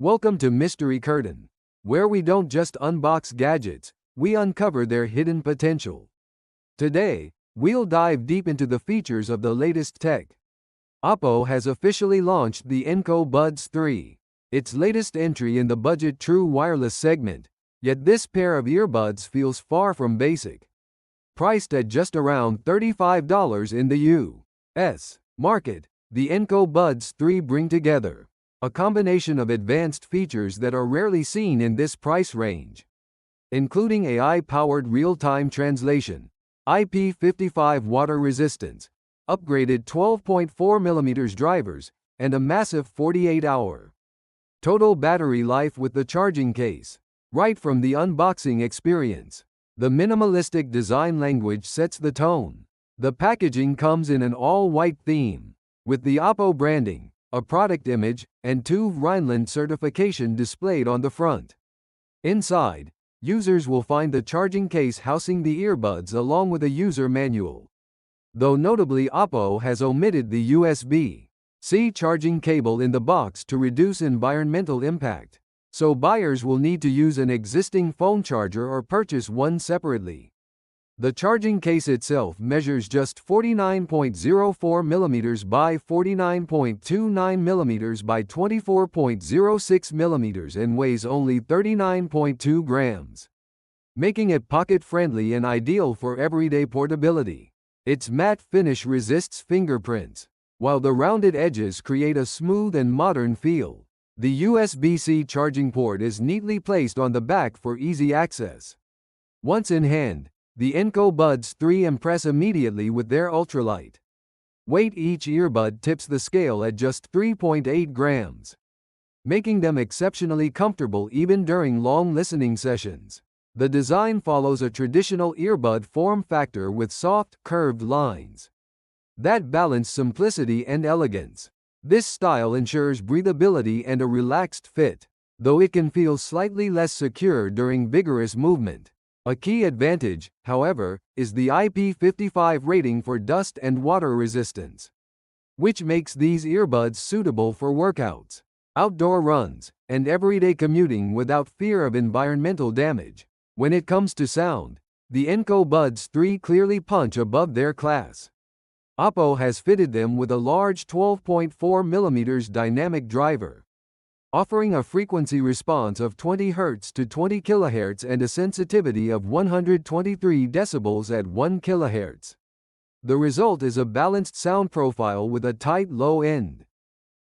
Welcome to Mystery Curtain, where we don't just unbox gadgets, we uncover their hidden potential. Today, we'll dive deep into the features of the latest tech. OPPO has officially launched the Enco Buds 3, its latest entry in the budget true wireless segment, yet this pair of earbuds feels far from basic. Priced at just around $35 in the U.S. market, the Enco Buds 3 bring together a combination of advanced features that are rarely seen in this price range, including AI-powered real-time translation, IP55 water resistance, upgraded 12.4mm drivers, and a massive 48-hour total battery life with the charging case. Right from the unboxing experience, the minimalistic design language sets the tone. The packaging comes in an all-white theme, with the OPPO branding, a product image, and TÜV Rheinland certification displayed on the front. Inside, users will find the charging case housing the earbuds along with a user manual. Though notably OPPO has omitted the USB-C charging cable in the box to reduce environmental impact, so buyers will need to use an existing phone charger or purchase one separately. The charging case itself measures just 49.04mm by 49.29mm by 24.06mm and weighs only 39.2 grams, making it pocket-friendly and ideal for everyday portability. Its matte finish resists fingerprints, while the rounded edges create a smooth and modern feel. The USB-C charging port is neatly placed on the back for easy access. Once in hand, the Enco Buds 3 impress immediately with their ultralight weight. Each earbud tips the scale at just 3.8 grams, making them exceptionally comfortable even during long listening sessions. The design follows a traditional earbud form factor with soft, curved lines that balance simplicity and elegance. This style ensures breathability and a relaxed fit, though it can feel slightly less secure during vigorous movement. A key advantage, however, is the IP55 rating for dust and water resistance, which makes these earbuds suitable for workouts, outdoor runs, and everyday commuting without fear of environmental damage. When it comes to sound, the Enco Buds 3 clearly punch above their class. OPPO has fitted them with a large 12.4mm dynamic driver, offering a frequency response of 20 Hz to 20 kHz and a sensitivity of 123 dB at 1 kHz. The result is a balanced sound profile with a tight low end,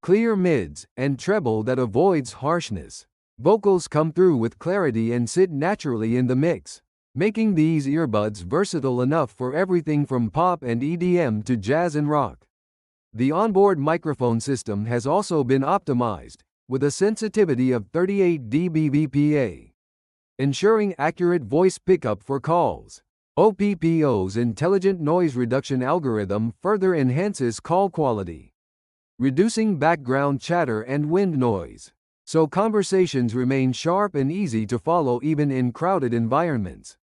clear mids, and treble that avoids harshness. Vocals come through with clarity and sit naturally in the mix, making these earbuds versatile enough for everything from pop and EDM to jazz and rock. The onboard microphone system has also been optimized, with a sensitivity of 38 dBVPA, ensuring accurate voice pickup for calls. OPPO's intelligent noise reduction algorithm further enhances call quality, reducing background chatter and wind noise, so conversations remain sharp and easy to follow even in crowded environments.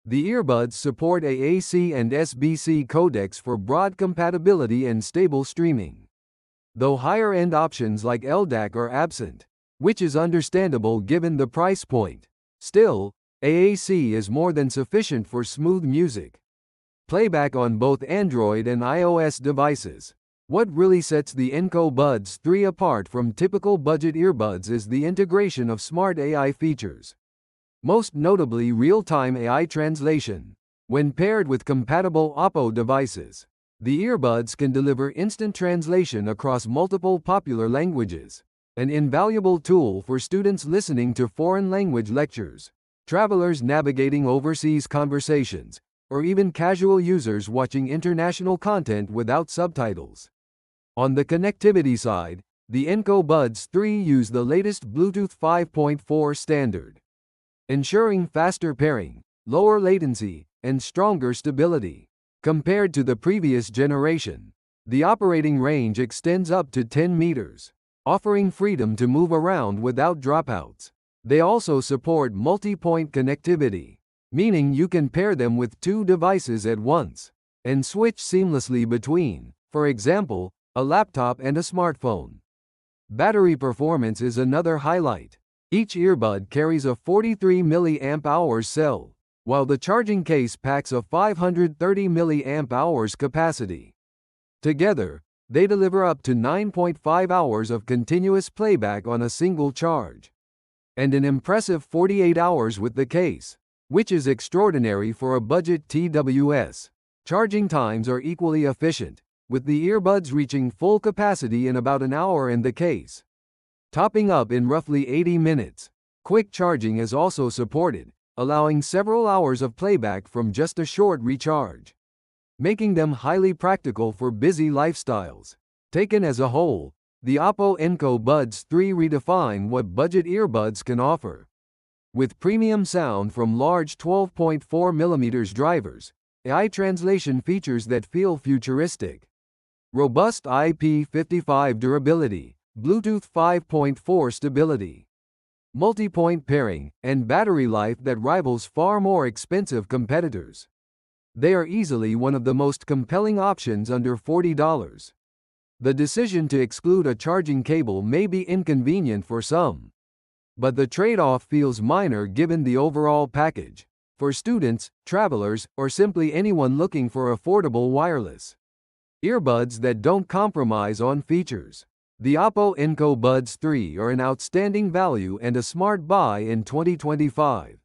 The earbuds support AAC and SBC codecs for broad compatibility and stable streaming, though higher-end options like LDAC are absent, which is understandable given the price point. Still, AAC is more than sufficient for smooth music playback on both Android and iOS devices. What really sets the Enco Buds 3 apart from typical budget earbuds is the integration of smart AI features, most notably real-time AI translation. When paired with compatible OPPO devices, the earbuds can deliver instant translation across multiple popular languages, an invaluable tool for students listening to foreign language lectures, travelers navigating overseas conversations, or even casual users watching international content without subtitles. On the connectivity side, the Enco Buds 3 use the latest Bluetooth 5.4 standard, ensuring faster pairing, lower latency, and stronger stability. Compared to the previous generation, the operating range extends up to 10 meters, offering freedom to move around without dropouts. They also support multi-point connectivity, meaning you can pair them with two devices at once and switch seamlessly between, for example, a laptop and a smartphone. Battery performance is another highlight. Each earbud carries a 43 mAh cell, while the charging case packs a 530 mAh capacity. Together, they deliver up to 9.5 hours of continuous playback on a single charge, and an impressive 48 hours with the case, which is extraordinary for a budget TWS. Charging times are equally efficient, with the earbuds reaching full capacity in about an hour and the case topping up in roughly 80 minutes. Quick charging is also supported, allowing several hours of playback from just a short recharge, making them highly practical for busy lifestyles. Taken as a whole, the OPPO Enco Buds 3 redefine what budget earbuds can offer. With premium sound from large 12.4mm drivers, AI translation features that feel futuristic, robust IP55 durability, Bluetooth 5.4 stability, multi-point pairing, and battery life that rivals far more expensive competitors, they are easily one of the most compelling options under $40. The decision to exclude a charging cable may be inconvenient for some, but the trade-off feels minor given the overall package. For students, travelers, or simply anyone looking for affordable wireless earbuds that don't compromise on features, the OPPO Enco Buds 3 are an outstanding value and a smart buy in 2025.